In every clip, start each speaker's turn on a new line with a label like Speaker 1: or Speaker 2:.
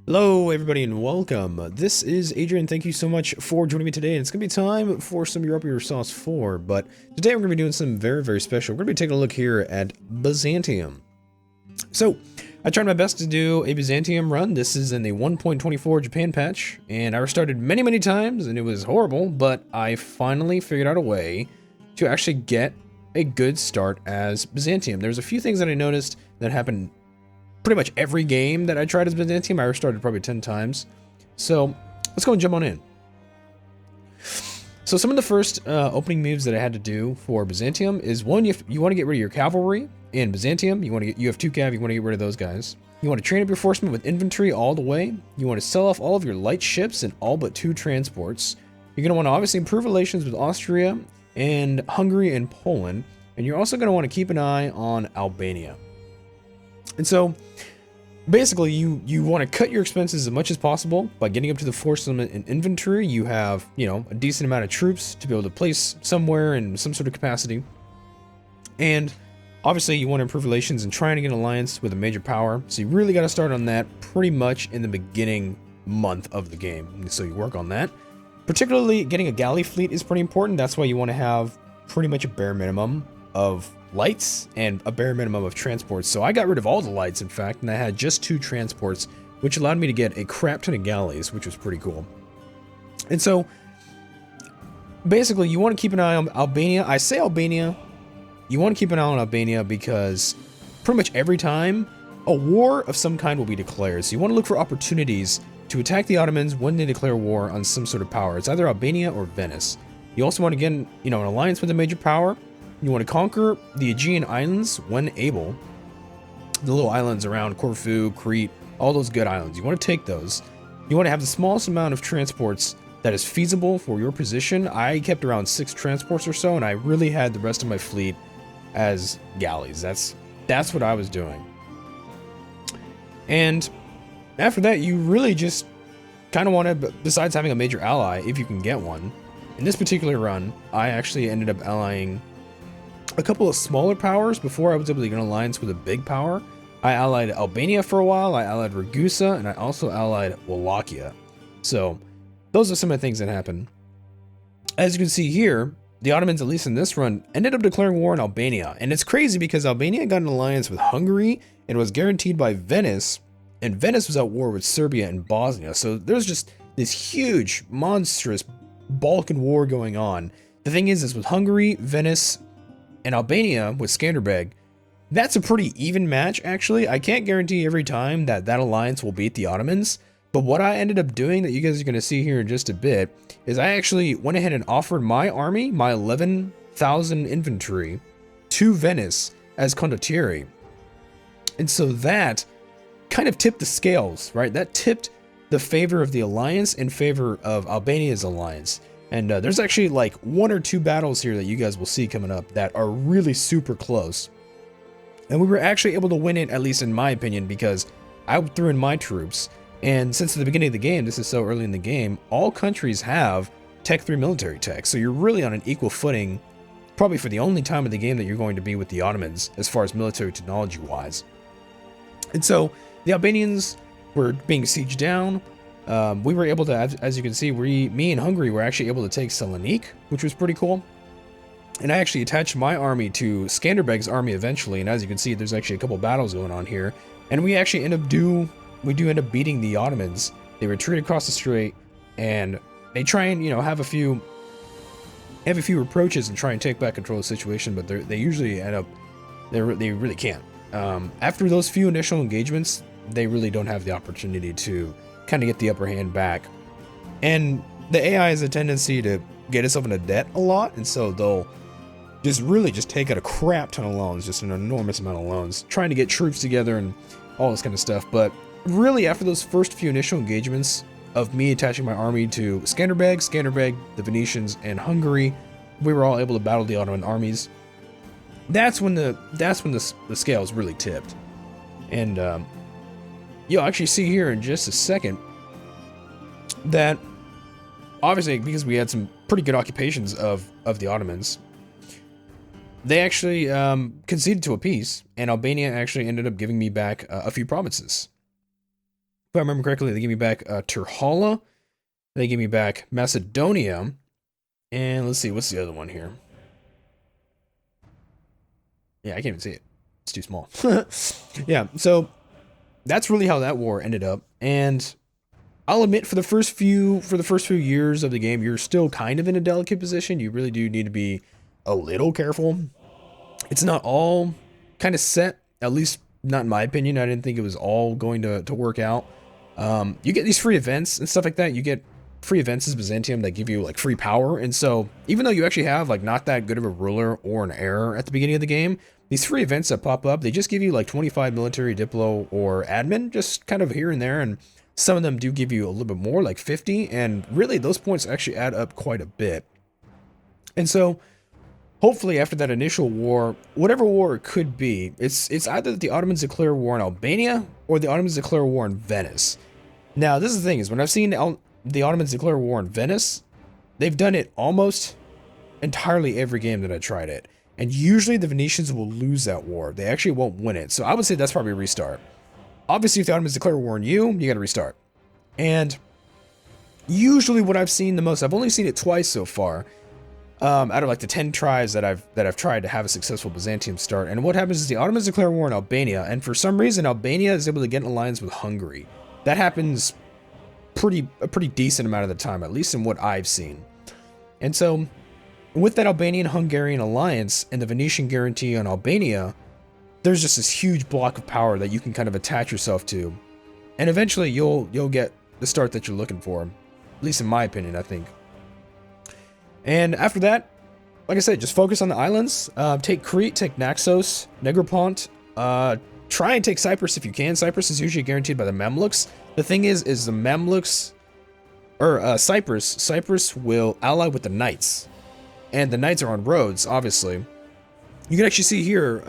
Speaker 1: Hello everybody and welcome. This is Adrian. Thank you so much for joining me today. And it's going to be time for some Europa Universalis IV, but today we're going to be doing something very special. We're going to be taking a look here at Byzantium. So, I tried my best to do a Byzantium run. This is in the 1.24 Japan patch, and I restarted many times and it was horrible, but I finally figured out a way to actually get a good start as Byzantium. There's a few things that I noticed that happened pretty much every game that I tried as Byzantium. I restarted probably 10 times. So let's go and jump on in. So some of the first opening moves that I had to do for Byzantium is one, you want to get rid of your cavalry in Byzantium. You have 2 cav, you want to get rid of those guys. You want to train up your forcemen with infantry all the way. You want to sell off all of your light ships and all but 2 transports. You're going to want to obviously improve relations with Austria and Hungary and Poland. And you're also going to want to keep an eye on Albania. And so, basically, you want to cut your expenses as much as possible by getting up to the force limit in infantry. You have, a decent amount of troops to be able to place somewhere in some sort of capacity. And obviously, you want to improve relations and trying to get an alliance with a major power. So you really got to start on that pretty much in the beginning month of the game. So you work on that. Particularly, getting a galley fleet is pretty important. That's why you want to have pretty much a bare minimum of lights and a bare minimum of transports. So I got rid of all the lights, in fact, and I had just 2 transports, which allowed me to get a crap ton of galleys, which was pretty cool. And so, basically, you want to keep an eye on Albania. I say Albania, you want to keep an eye on Albania because pretty much every time, a war of some kind will be declared. So you want to look for opportunities to attack the Ottomans when they declare war on some sort of power. It's either Albania or Venice. You also want to get, an alliance with a major power. You want to conquer the Aegean Islands when able. The little islands around Corfu, Crete, all those good islands. You want to take those. You want to have the smallest amount of transports that is feasible for your position. I kept around 6 transports or so, and I really had the rest of my fleet as galleys. That's what I was doing. And after that, you really just kind of want to, besides having a major ally, if you can get one. In this particular run, I actually ended up allying a couple of smaller powers before I was able to get an alliance with a big power. I allied Albania for a while, I allied Ragusa, and I also allied Wallachia. So, those are some of the things that happened. As you can see here, the Ottomans, at least in this run, ended up declaring war on Albania. And it's crazy because Albania got an alliance with Hungary and was guaranteed by Venice, and Venice was at war with Serbia and Bosnia. So there's just this huge, monstrous Balkan war going on. The thing is with Hungary, Venice, and Albania with Skanderbeg, that's a pretty even match, actually. I can't guarantee every time that alliance will beat the Ottomans, but what I ended up doing that you guys are going to see here in just a bit is I actually went ahead and offered my army, my 11,000 infantry, to Venice as condottieri. And so that kind of tipped the scales, right? That tipped the favor of the alliance in favor of Albania's alliance. And there's actually like 1 or 2 battles here that you guys will see coming up that are really super close. And we were actually able to win it, at least in my opinion, because I threw in my troops. And since the beginning of the game, this is so early in the game, all countries have Tech 3 military tech. So you're really on an equal footing, probably for the only time of the game that you're going to be with the Ottomans, as far as military technology wise. And so the Albanians were being sieged down. We were able to, as you can see, me and Hungary were actually able to take Salonik, which was pretty cool. And I actually attached my army to Skanderbeg's army eventually, and as you can see, there's actually a couple battles going on here. And we actually end up beating the Ottomans. They retreat across the strait, and they try and, have a few approaches and try and take back control of the situation, but they usually end up, they really can't. After those few initial engagements, they really don't have the opportunity to kind of get the upper hand back. And the AI has a tendency to get itself into debt a lot, and so they'll just take out a crap ton of loans, just an enormous amount of loans, trying to get troops together and all this kind of stuff. But really, after those first few initial engagements of me attaching my army to Skanderbeg, the Venetians, and Hungary, we were all able to battle the Ottoman armies. That's when the scales really tipped. And you'll actually see here in just a second that obviously, because we had some pretty good occupations of the Ottomans, they actually conceded to a peace, and Albania actually ended up giving me back a few provinces. If I remember correctly, they give me back Terhala. They give me back Macedonia. And let's see, what's the other one here? Yeah, I can't even see it. It's too small. Yeah, so that's really how that war ended up. And I'll admit, for the first few years of the game, you're still kind of in a delicate position. You really do need to be a little careful. It's not all kind of set, at least not in my opinion. I didn't think it was all going to work out. You get these free events and stuff like that. You get free events as Byzantium that give you like free power. And so even though you actually have like not that good of a ruler or an heir at the beginning of the game, these free events that pop up, they just give you like 25 military, diplo, or admin, just kind of here and there. And some of them do give you a little bit more, like 50. And really those points actually add up quite a bit. And so hopefully after that initial war, whatever war it could be, it's either that the Ottomans declare war in Albania or the Ottomans declare war in Venice. Now, this is the thing, is when I've seen the Ottomans declare war in Venice, they've done it almost entirely every game that I tried it. And usually the Venetians will lose that war. They actually won't win it. So I would say that's probably a restart. Obviously, if the Ottomans declare war on you, you gotta restart. And usually what I've seen the most, I've only seen it twice so far, out of like the 10 tries that I've tried to have a successful Byzantium start. And what happens is the Ottomans declare war in Albania, and for some reason Albania is able to get an alliance with Hungary. That happens a pretty decent amount of the time, at least in what I've seen. And so with that Albanian-Hungarian alliance and the Venetian guarantee on Albania, there's just this huge block of power that you can kind of attach yourself to. And eventually you'll get the start that you're looking for. At least in my opinion, I think. And after that, like I said, just focus on the islands. Take Crete, take Naxos, Negropont. Try and take Cyprus if you can. Cyprus is usually guaranteed by the Mamluks. The thing is the Mamluks, or Cyprus will ally with the Knights. And the Knights are on Rhodes, obviously. You can actually see here,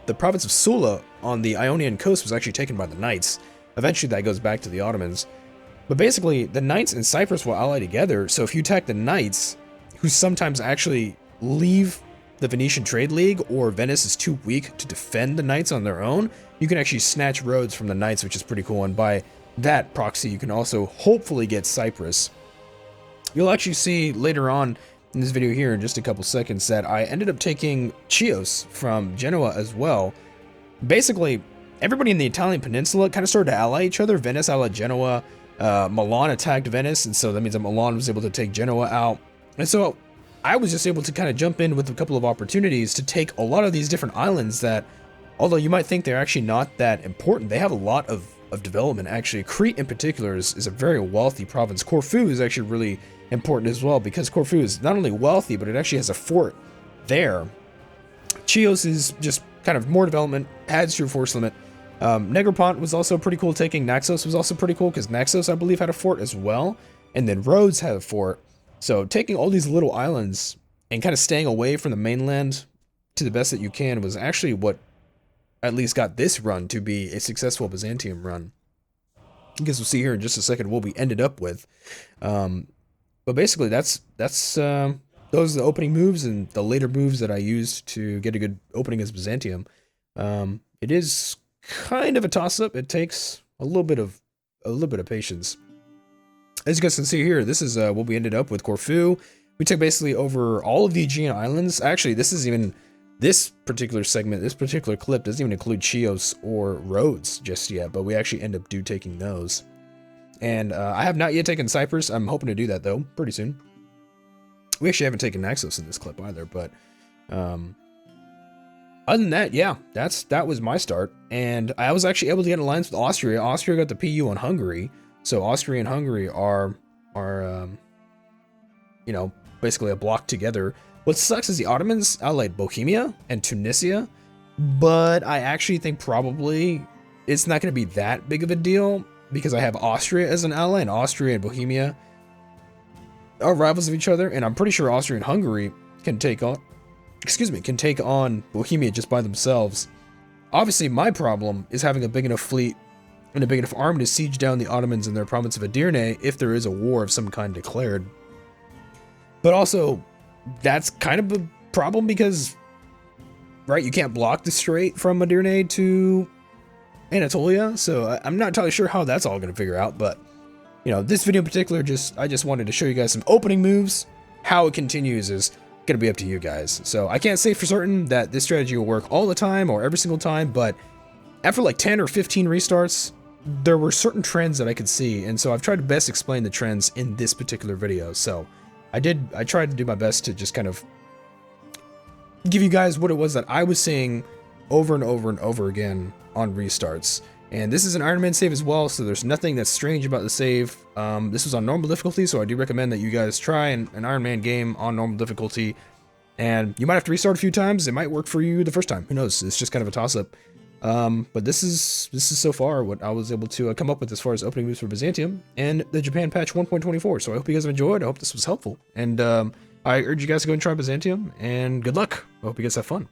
Speaker 1: the province of Sula on the Ionian coast was actually taken by the Knights. Eventually that goes back to the Ottomans. But basically, the Knights and Cyprus will ally together, so if you attack the Knights, who sometimes actually leave the Venetian Trade League, or Venice is too weak to defend the Knights on their own, you can actually snatch Rhodes from the Knights, which is pretty cool, and by that proxy, you can also hopefully get Cyprus. You'll actually see later on in this video here in just a couple seconds that I ended up taking Chios from Genoa as well. Basically, everybody in the Italian peninsula kind of started to ally each other. Venice allied Genoa, Milan attacked Venice, and so that means that Milan was able to take Genoa out. And so I was just able to kind of jump in with a couple of opportunities to take a lot of these different islands that, although you might think they're actually not that important, they have a lot of development. Actually, Crete in particular is a very wealthy province. Corfu is actually really important as well, because Corfu is not only wealthy, but it actually has a fort there. Chios is just kind of more development, adds to your force limit. Negropont was also pretty cool taking. Naxos was also pretty cool, because Naxos, I believe, had a fort as well. And then Rhodes had a fort. So taking all these little islands and kind of staying away from the mainland to the best that you can was actually what at least got this run to be a successful Byzantium run. I guess we'll see here in just a second what we ended up with. But basically those are the opening moves and the later moves that I used to get a good opening as Byzantium. It is kind of a toss-up. It takes a little bit of patience. As you guys can see here, this is what we ended up with Corfu. We took basically over all of the Aegean Islands. Actually, this particular segment, this particular clip doesn't even include Chios or Rhodes just yet, but we actually end up taking those. And I have not yet taken Cyprus. I'm hoping to do that though, pretty soon. We actually haven't taken Naxos in this clip either, but other than that, yeah, that was my start. And I was actually able to get an alliance with Austria. Austria got the PU on Hungary. So Austria and Hungary are you know, basically a block together. What sucks is the Ottomans allied Bohemia and Tunisia, but I actually think probably it's not going to be that big of a deal because I have Austria as an ally, and Austria and Bohemia are rivals of each other, and I'm pretty sure Austria and Hungary can take on Bohemia just by themselves. Obviously, my problem is having a big enough fleet and a big enough army to siege down the Ottomans in their province of Edirne if there is a war of some kind declared. But also, that's kind of a problem because, right, you can't block the strait from Edirne to Anatolia, so I'm not entirely sure how that's all going to figure out, but, you know, this video in particular, I just wanted to show you guys some opening moves. How it continues is going to be up to you guys. So I can't say for certain that this strategy will work all the time or every single time, but after like 10 or 15 restarts, there were certain trends that I could see, and so I've tried to best explain the trends in this particular video. So I tried to do my best to just kind of give you guys what it was that I was seeing over and over and over again on restarts. And this is an Iron Man save as well, so there's nothing that's strange about the save. This was on normal difficulty, so I do recommend that you guys try an Iron Man game on normal difficulty. And you might have to restart a few times. It might work for you the first time. Who knows? It's just kind of a toss-up. But this is so far what I was able to come up with as far as opening moves for Byzantium and the Japan patch 1.24. So I hope you guys have enjoyed. I hope this was helpful. And I urge you guys to go and try Byzantium, and good luck. I hope you guys have fun.